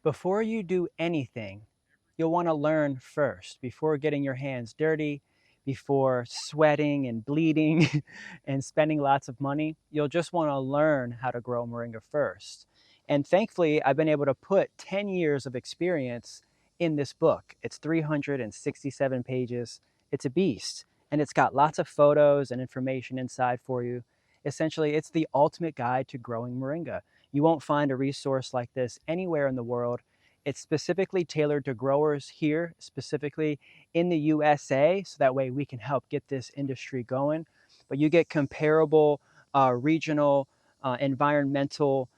Before you do anything, you'll want to learn first before getting your hands dirty, before sweating and bleeding and spending lots of money. You'll just want to learn how to grow moringa first. And thankfully, I've been able to put 10 years of experience in this book. It's 367 pages. It's a beast. And it's got lots of photos and information inside for you. Essentially, it's the ultimate guide to growing moringa. You won't find a resource like this anywhere in the world. It's specifically tailored to growers here, specifically in the USA, so that way we can help get this industry going. But you get comparable regional, environmental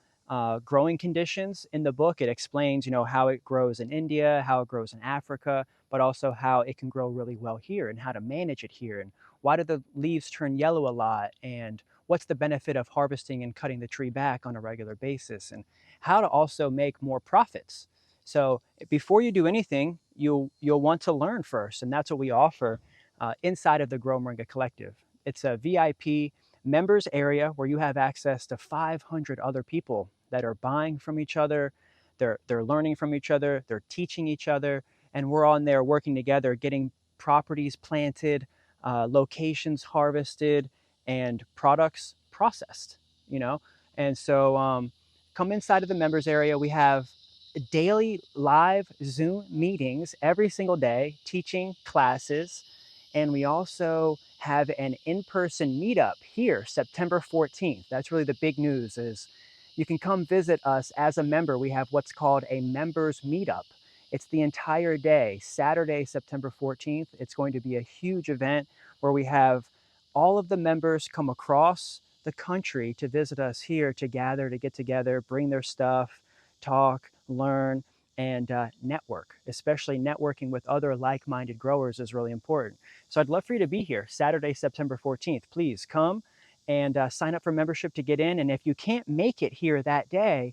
growing conditions in the book. It explains, how it grows in India, how it grows in Africa, but also how it can grow really well here and how to manage it here. And why do the leaves turn yellow a lot? And what's the benefit of harvesting and cutting the tree back on a regular basis? And how to also make more profits. So before you do anything, you'll want to learn first, and that's what we offer inside of the Grow Moringa Collective. It's a VIP members area where you have access to 500 other people that are buying from each other, they're learning from each other, they're teaching each other, and we're on there working together, getting properties planted, locations harvested, and products processed. And so come inside of the members area. We have daily live Zoom meetings every single day, teaching classes. And we also have an in-person meetup here, September 14th. That's really the big news, is you can come visit us as a member. We have what's called a members meetup. It's the entire day, Saturday, September 14th. It's going to be a huge event where we have all of the members come across the country to visit us here, to gather, to get together, bring their stuff, talk, learn, and network. Especially networking with other like-minded growers is really important. So I'd love for you to be here Saturday, September 14th. Please come and sign up for membership to get in. And if you can't make it here that day,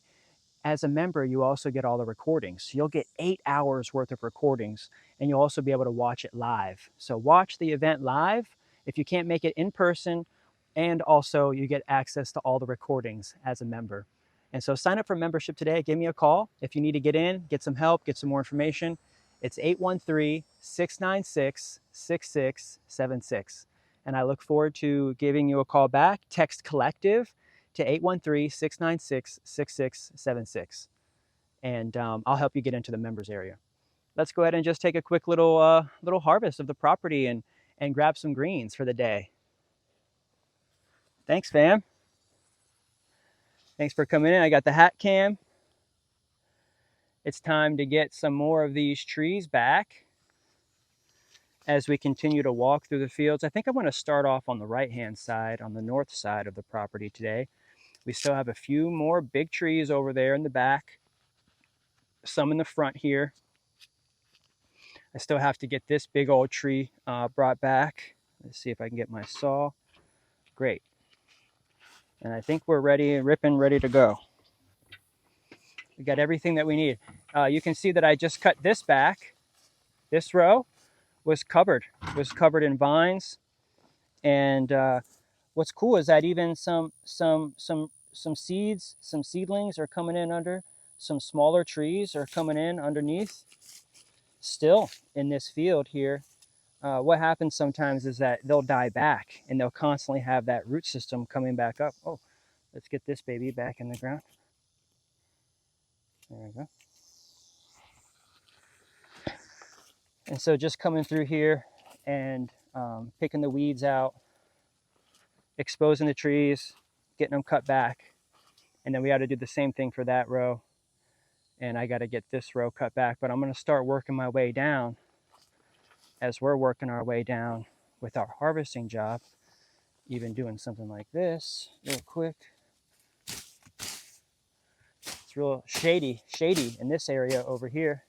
as a member, you also get all the recordings. You'll get 8 hours worth of recordings, and you'll also be able to watch it live. So watch the event live if you can't make it in person, and also you get access to all the recordings as a member. And so sign up for membership today. Give me a call if you need to get in, get some help, get some more information. It's 813-696-6676. And I look forward to giving you a call back. Text collective to 813-696-6676. And I'll help you get into the members area. Let's go ahead and just take a quick little harvest of the property and grab some greens for the day. Thanks, fam. Thanks for coming in. I got the hat cam. It's time to get some more of these trees back as we continue to walk through the fields. I think I'm going to start off on the right-hand side, on the north side of the property today. We still have a few more big trees over there in the back, some in the front here. I still have to get this big old tree brought back. Let's see if I can get my saw. Great. And I think we're ready, ripping, ready to go. We got everything that we need. You can see that I just cut this back. This row was covered in vines. And what's cool is that even some seeds, some seedlings are coming in under. Some smaller trees are coming in underneath. Still in this field here, what happens sometimes is that they'll die back and they'll constantly have that root system coming back up. Oh, let's get this baby back in the ground. There we go. And so just coming through here and picking the weeds out, exposing the trees, getting them cut back. And then we got to do the same thing for that row. And I got to get this row cut back, but I'm going to start working my way down as we're working our way down with our harvesting job, even doing something like this real quick. It's real shady in this area over here.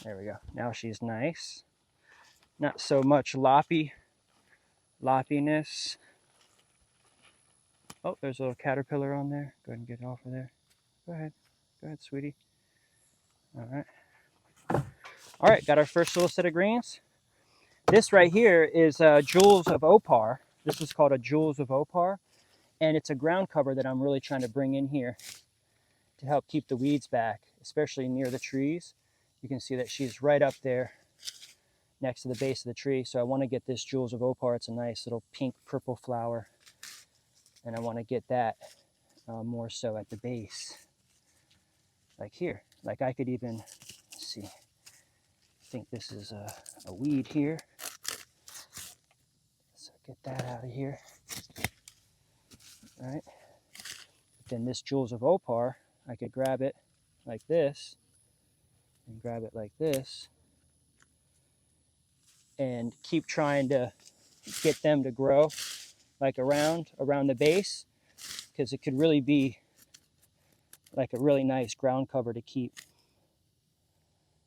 There we go. Now she's nice. Not so much loppiness. Oh, there's a little caterpillar on there. Go ahead and get it off of there. Go ahead, sweetie. All right, got our first little set of greens. This right here is Jewels of Opar. This is called a Jewels of Opar, and it's a ground cover that I'm really trying to bring in here. to help keep the weeds back, especially near the trees. You can see that she's right up there next to the base of the tree. So I want to get this Jewels of Opar. It's a nice little pink purple flower. And I want to get that more so at the base, like here. Like I could even, let's see, I think this is a weed here. So get that out of here. All right. Then this Jewels of Opar, I could grab it like this and grab it like this and keep trying to get them to grow like around the base, because it could really be like a really nice ground cover to keep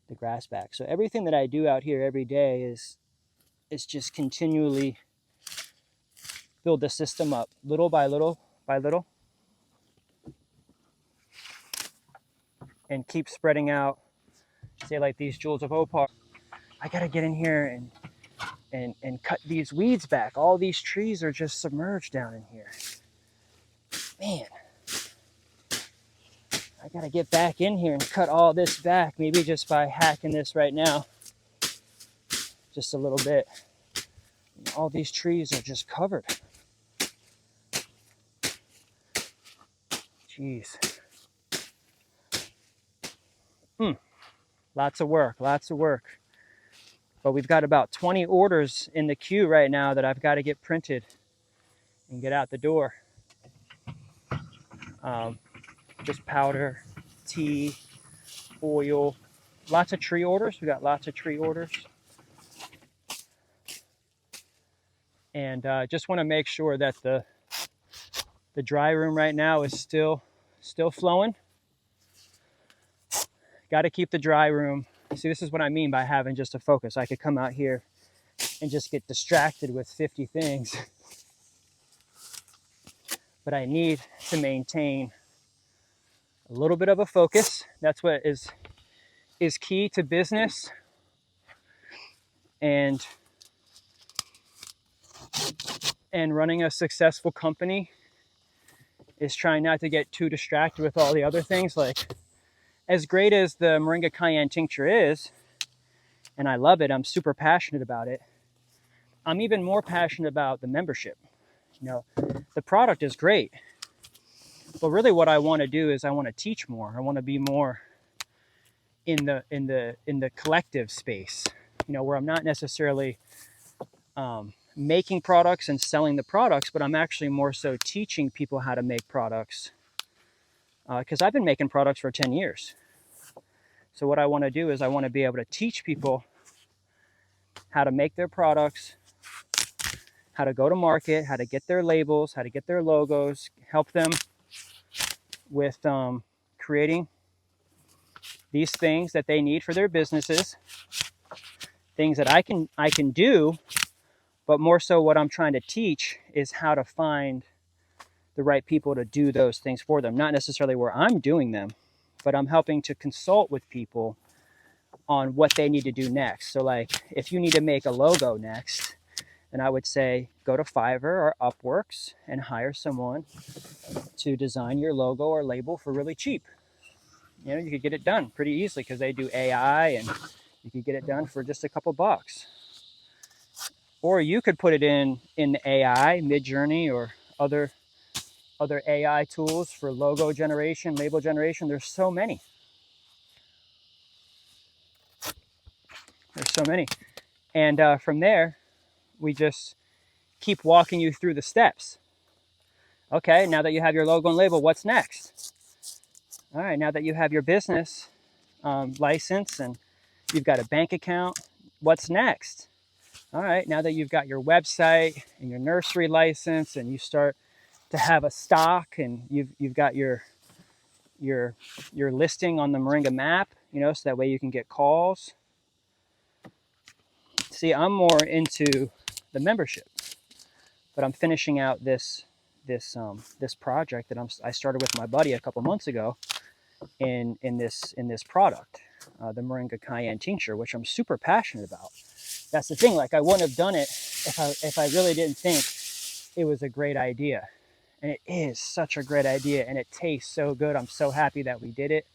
the grass back. So everything that I do out here every day is just continually build the system up little by little by little and keep spreading out. Say like these Jewels of Opar, I gotta get in here and cut these weeds back. All these trees are just submerged down in here. Man, I gotta get back in here and cut all this back, maybe just by hacking this right now, just a little bit. All these trees are just covered. Jeez. Lots of work, lots of work. But we've got about 20 orders in the queue right now that I've got to get printed and get out the door. Just powder, tea, oil, lots of tree orders. We got lots of tree orders. And just want to make sure that the dry room right now is still flowing. Got to keep the dry room. See, this is what I mean by having just a focus. I could come out here and just get distracted with 50 things. But I need to maintain a little bit of a focus. That's what is key to business. And running a successful company is trying not to get too distracted with all the other things. Like, as great as the Moringa cayenne tincture is, and I love it, I'm super passionate about it, I'm even more passionate about the membership. You know, the product is great, but really what I want to do is I want to teach more. I want to be more in the collective space, you know, where I'm not necessarily making products and selling the products, but I'm actually more so teaching people how to make products, because I've been making products for 10 years. So what I want to do is I want to be able to teach people how to make their products, how to go to market, how to get their labels, how to get their logos, help them with creating these things that they need for their businesses, things that I can do, but more so what I'm trying to teach is how to find the right people to do those things for them. Not necessarily where I'm doing them, but I'm helping to consult with people on what they need to do next. So like, if you need to make a logo next, then I would say go to Fiverr or Upworks and hire someone to design your logo or label for really cheap. You know, you could get it done pretty easily because they do AI, and you could get it done for just a couple bucks. Or you could put it in the AI, Midjourney, or other AI tools for logo generation, label generation. There's so many. And from there, we just keep walking you through the steps. Okay, now that you have your logo and label, what's next? All right, now that you have your business license and you've got a bank account, what's next? All right, now that you've got your website and your nursery license and you start to have a stock and you've got your listing on the Moringa map, you know, so that way you can get calls. See, I'm more into the membership, but I'm finishing out this project that I started with my buddy a couple months ago in this product, the Moringa cayenne tincture, which I'm super passionate about. That's the thing. Like, I wouldn't have done it if I really didn't think it was a great idea. And it is such a great idea, and it tastes so good. I'm so happy that we did it.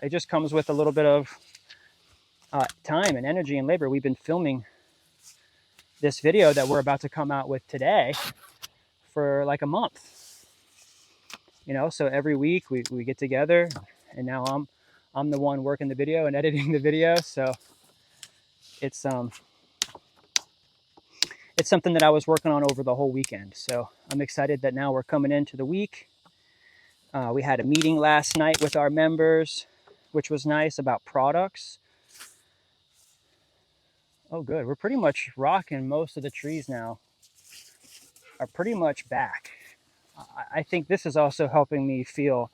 It just comes with a little bit of time and energy and labor. We've been filming this video that we're about to come out with today for like a month. You know, so every week we get together, and now I'm the one working the video and editing the video. So it's something that I was working on over the whole weekend. So I'm excited that now we're coming into the week. We had a meeting last night with our members, which was nice, about products. Oh, good. We're pretty much rocking. Most of the trees now are pretty much back. I think this is also helping me feel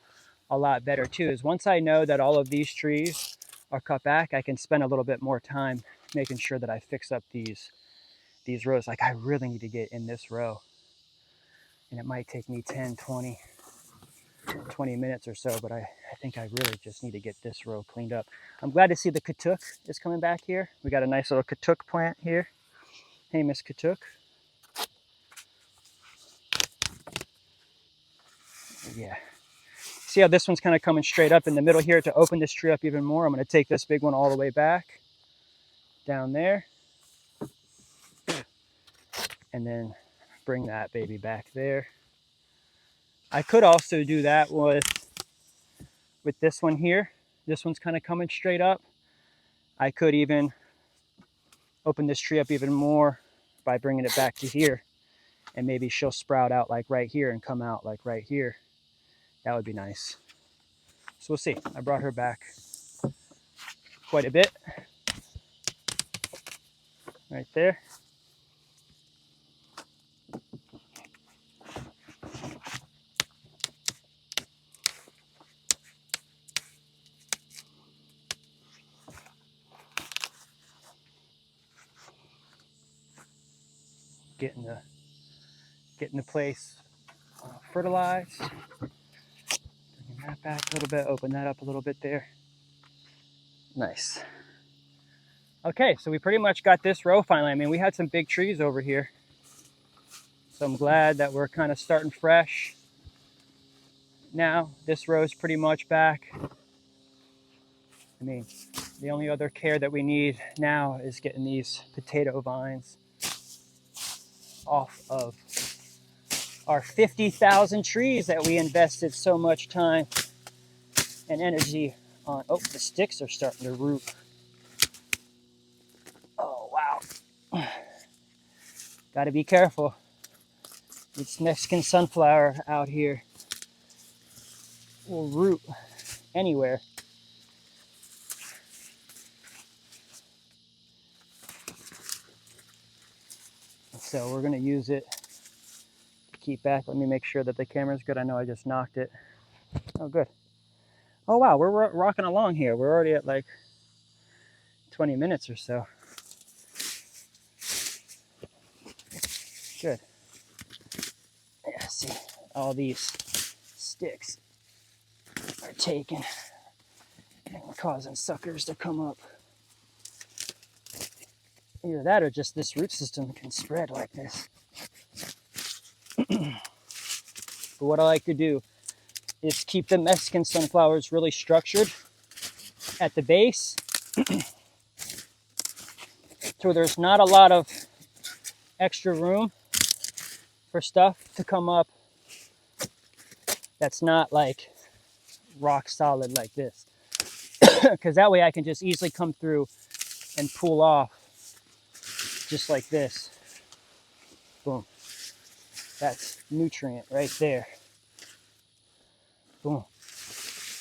a lot better too, is once I know that all of these trees are cut back, I can spend a little bit more time making sure that I fix up these rows. Like, I really need to get in this row, and it might take me 10, 20 minutes or so, but I think I really just need to get this row cleaned up. I'm glad to see the Katuk is coming back here. We got a nice little Katuk plant here. Hey, Miss Katuk. Yeah. See how this one's kind of coming straight up in the middle here? To open this tree up even more, I'm going to take this big one all the way back down there, and then bring that baby back there. I could also do that with this one here. This one's kind of coming straight up. I could even open this tree up even more by bringing it back to here, and maybe she'll sprout out like right here and come out like right here. That would be nice. So we'll see. I brought her back quite a bit. Right there. Getting the place fertilized. Bringing that back a little bit, open that up a little bit there. Nice. Okay, so we pretty much got this row finally. I mean, we had some big trees over here, so I'm glad that we're kind of starting fresh. Now, this row is pretty much back. I mean, the only other care that we need now is getting these potato vines off of our 50,000 trees that we invested so much time and energy on. Oh, the sticks are starting to root. Oh, wow. Got to be careful. This Mexican sunflower out here will root anywhere. So we're going to use it to keep back. Let me make sure that the camera's good. I know I just knocked it. Oh, good. Oh, wow, we're rocking along here. We're already at like 20 minutes or so. Good. Yeah, see, all these sticks are taken and causing suckers to come up. Either that or just this root system can spread like this. But what I like to do is keep the Mexican sunflowers really structured at the base, so there's not a lot of extra room for stuff to come up that's not like rock solid like this. Because that way I can just easily come through and pull off just like this. Boom. That's nutrient right there. Boom.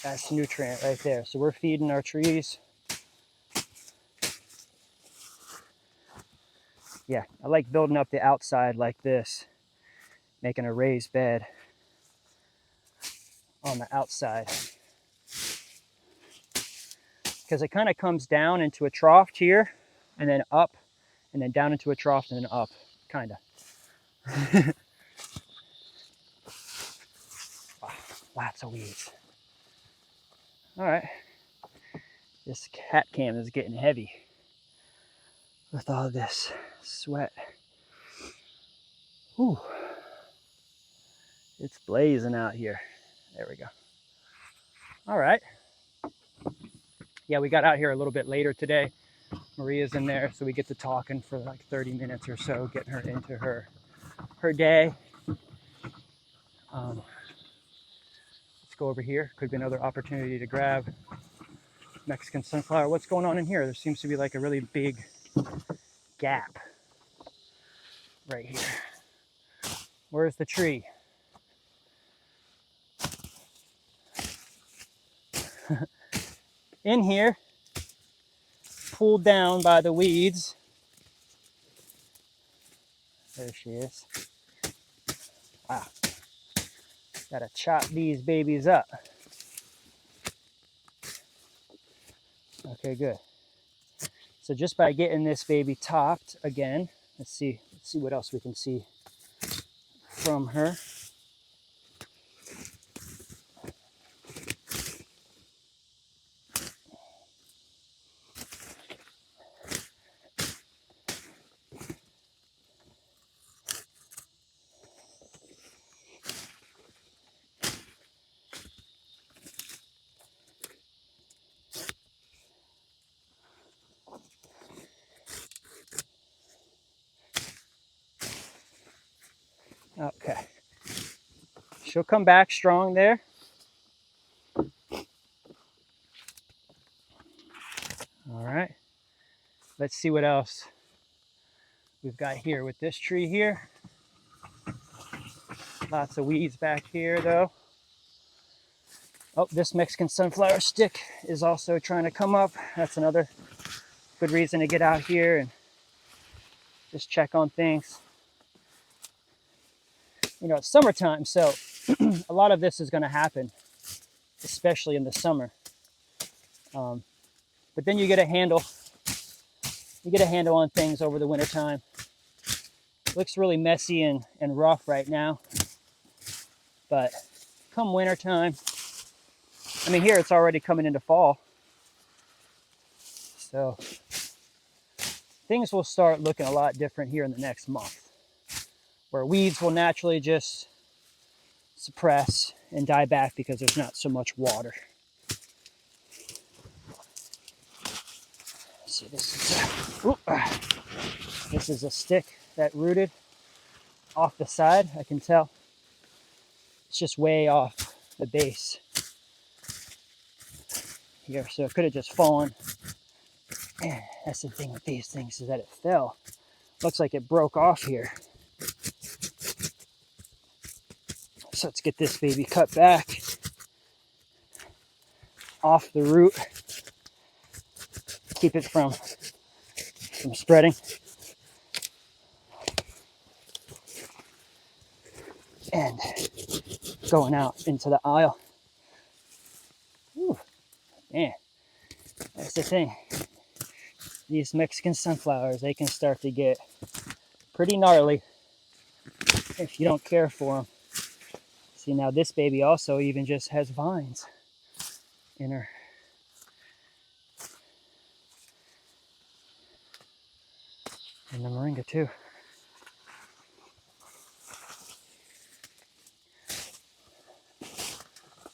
That's nutrient right there. So we're feeding our trees. Yeah, I like building up the outside like this, making a raised bed on the outside. Because it kind of comes down into a trough here, and then up, and then down into a trough, and then up, kind of. Wow, lots of weeds. All right, this cat cam is getting heavy with all this sweat. Whew. It's blazing out here. There we go. All right. Yeah, we got out here a little bit later today. Maria's in there, so we get to talking for like 30 minutes or so, getting her into her day. Let's go over here. Could be another opportunity to grab Mexican sunflower. What's going on in here? There seems to be like a really big gap right here. Where's the tree? In here, pulled down by the weeds. There she is. Wow. Gotta chop these babies up. Okay, good. So just by getting this baby topped again, let's see what else we can see from her. Okay. She'll come back strong there. All right. Let's see what else we've got here with this tree here. Lots of weeds back here though. Oh, this Mexican sunflower stick is also trying to come up. That's another good reason to get out here and just check on things. You know, it's summertime, so a lot of this is going to happen, especially in the summer. But then you get a handle on things over the wintertime. Looks really messy and rough right now, but come wintertime, I mean, here it's already coming into fall, so things will start looking a lot different here in the next month, where weeds will naturally just suppress and die back because there's not so much water. See, this is a stick that rooted off the side. I can tell it's just way off the base here, so it could have just fallen. And that's the thing with these things, is that it fell. Looks like it broke off here. So let's get this baby cut back off the root. Keep it from spreading. And going out into the aisle. Ooh, man, that's the thing. These Mexican sunflowers, they can start to get pretty gnarly if you don't care for them. See, now this baby also even just has vines in her. And the moringa too.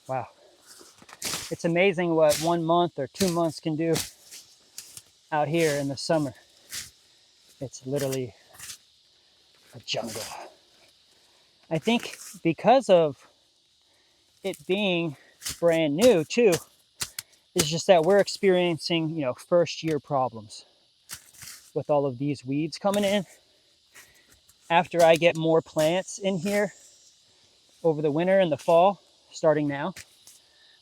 Wow. It's amazing what 1 month or 2 months can do out here in the summer. It's literally a jungle. I think because of it being brand new too, it's just that we're experiencing, you know, first year problems with all of these weeds coming in. After I get more plants in here over the winter and the fall, starting now,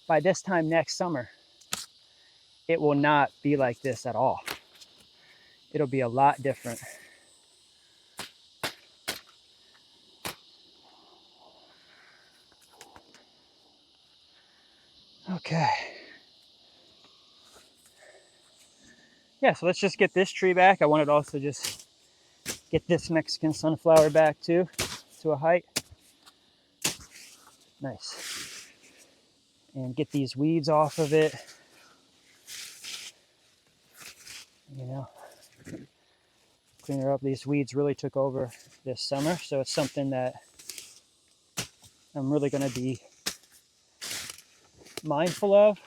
by this time next summer, it will not be like this at all. It'll be a lot different. Okay. Yeah, so let's just get this tree back. I wanted to also just get this Mexican sunflower back too, to a height. Nice. And get these weeds off of it. You know, clean her up. These weeds really took over this summer, so it's something that I'm really going to be mindful of,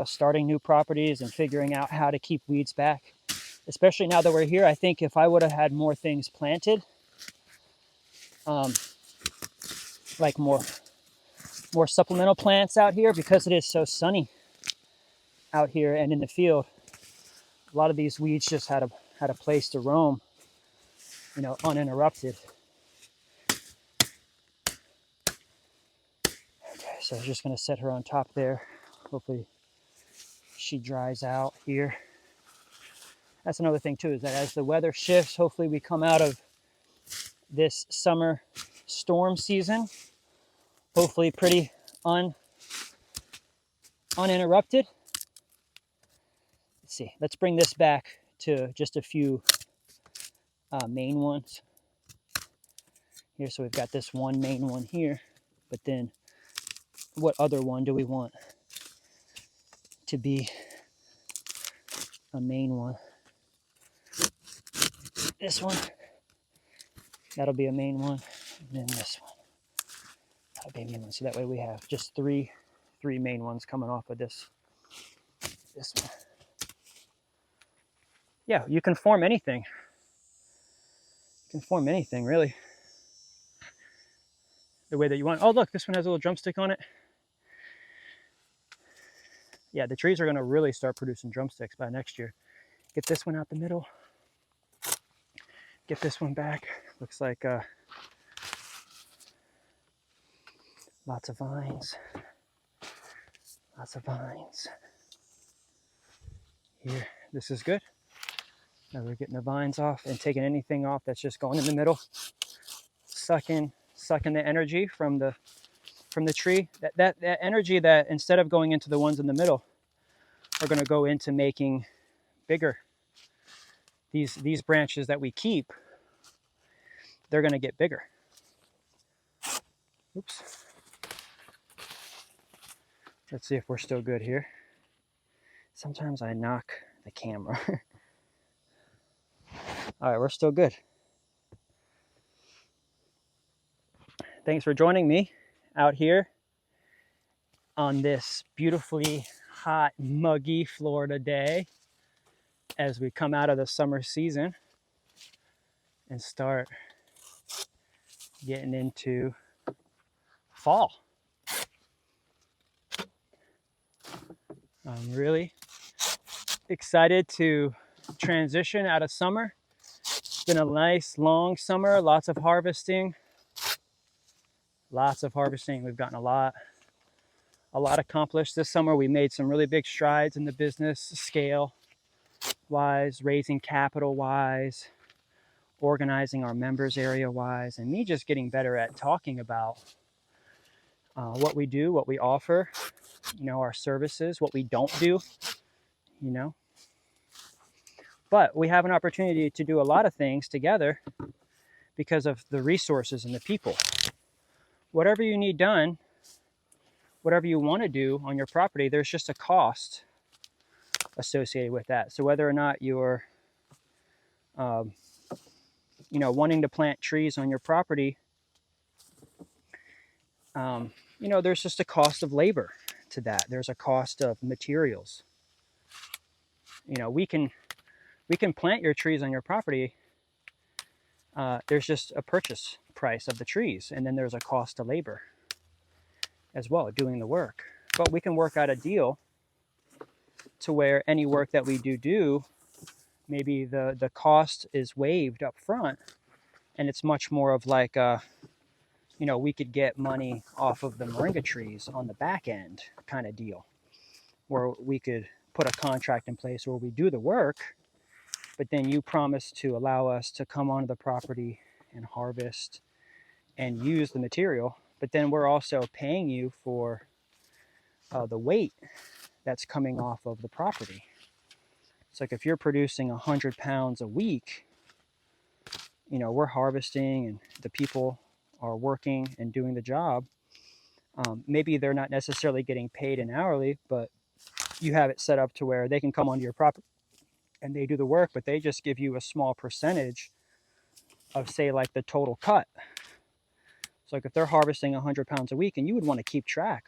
starting new properties and figuring out how to keep weeds back, especially now that we're here. I think if I would have had more things planted, like more supplemental plants out here, because it is so sunny out here and in the field, a lot of these weeds just had a place to roam, uninterrupted. Okay, so I'm just going to set her on top there. Hopefully she dries out here. That's another thing too, is that as the weather shifts, hopefully we come out of this summer storm season, hopefully pretty uninterrupted. Let's see, let's bring this back to just a few main ones here. So we've got this one main one here, but then what other one do we want to be a main one? This one, that'll be a main one, and then this one, that'll be a main one. So that way we have just three main ones coming off of this one. Yeah, you can form anything. You can form anything, really, the way that you want. Oh, look, this one has a little drumstick on it. Yeah, the trees are going to really start producing drumsticks by next year. Get this one out the middle. Get this one back. Looks like lots of vines. Lots of vines. Here, this is good. Now we're getting the vines off and taking anything off that's just going in the middle. Sucking the energy from the tree. That energy that, instead of going into the ones in the middle, are going to go into making bigger. These branches that we keep, they're going to get bigger. Oops. Let's see if we're still good here. Sometimes I knock the camera. All right, we're still good. Thanks for joining me out here on this beautifully hot, muggy Florida day as we come out of the summer season and start getting into fall. I'm really excited to transition out of summer. It's been a nice long summer, lots of harvesting. We've gotten a lot accomplished this summer. We made some really big strides in the business scale wise, raising capital wise, organizing our members area wise, and me just getting better at talking about what we do, what we offer, our services, what we don't do, But we have an opportunity to do a lot of things together because of the resources and the people. Whatever you need done, whatever you want to do on your property, there's just a cost associated with that. So whether or not you're, wanting to plant trees on your property, there's just a cost of labor to that. There's a cost of materials. We can plant your trees on your property. There's just a purchase price of the trees, and then there's a cost to labor as well, doing the work. But we can work out a deal to where any work that we do, maybe the cost is waived up front, and it's much more of like we could get money off of the moringa trees on the back end kind of deal, where we could put a contract in place where we do the work, but then you promise to allow us to come onto the property and harvest and use the material, but then we're also paying you for the weight that's coming off of the property. It's like if you're producing 100 pounds a week, we're harvesting and the people are working and doing the job. Maybe they're not necessarily getting paid an hourly, but you have it set up to where they can come onto your property and they do the work, but they just give you a small percentage of, say, like the total cut. So like if they're harvesting 100 pounds a week, and you would want to keep track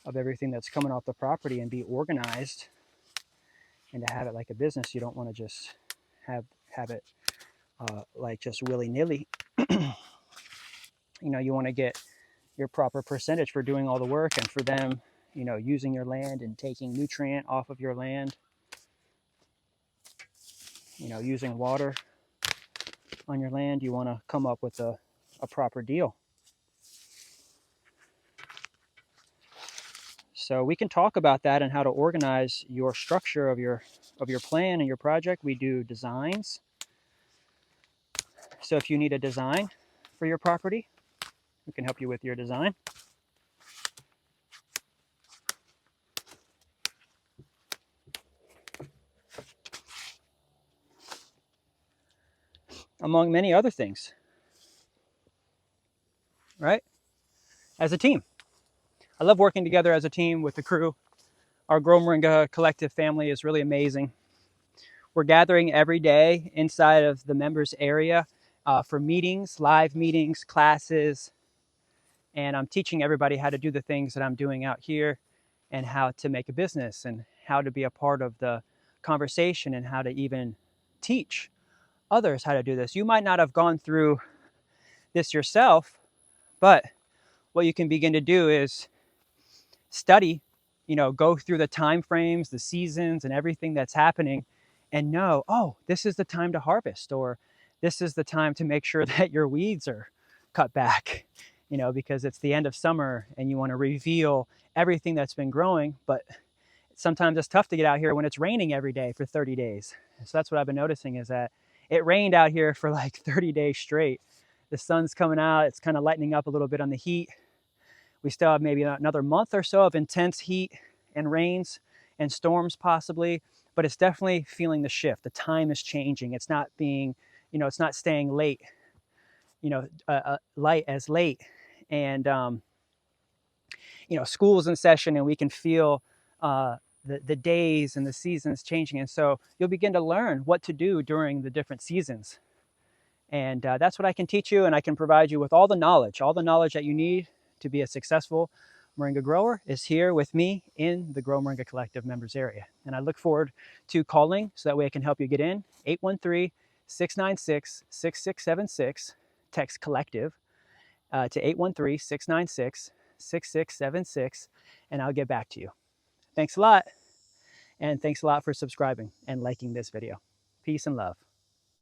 of everything that's coming off the property and be organized and to have it like a business. You don't want to just have it like just willy-nilly. You want to get your proper percentage for doing all the work, and for them, using your land and taking nutrient off of your land, using water on your land. You want to come up with a proper deal. So we can talk about that and how to organize your structure of your plan and your project. We do designs. So if you need a design for your property, we can help you with your design. Among many other things, right? As a team. I love working together as a team with the crew. Our Grow Moringa collective family is really amazing. We're gathering every day inside of the members area for meetings, live meetings, classes, and I'm teaching everybody how to do the things that I'm doing out here, and how to make a business, and how to be a part of the conversation, and how to even teach others how to do this. You might not have gone through this yourself, but what you can begin to do is study, go through the time frames, the seasons, and everything that's happening, and know, oh, this is the time to harvest, or this is the time to make sure that your weeds are cut back, because it's the end of summer and you want to reveal everything that's been growing. But sometimes it's tough to get out here when it's raining every day for 30 days. So that's what I've been noticing, is that it rained out here for like 30 days straight. The sun's coming out, it's kind of lightening up a little bit on the heat. We still have maybe another month or so of intense heat and rains and storms possibly, but it's definitely feeling the shift. The time is changing. It's not being, it's not staying late, light as late. And, school's in session, and we can feel the days and the seasons changing. And so you'll begin to learn what to do during the different seasons. And that's what I can teach you, and I can provide you with all the knowledge that you need to be a successful Moringa grower is here with me in the Grow Moringa Collective members area. And I look forward to calling so that way I can help you get in. 813-696-6676, text collective to 813-696-6676, and I'll get back to you. Thanks a lot, and thanks a lot for subscribing and liking this video. Peace and love.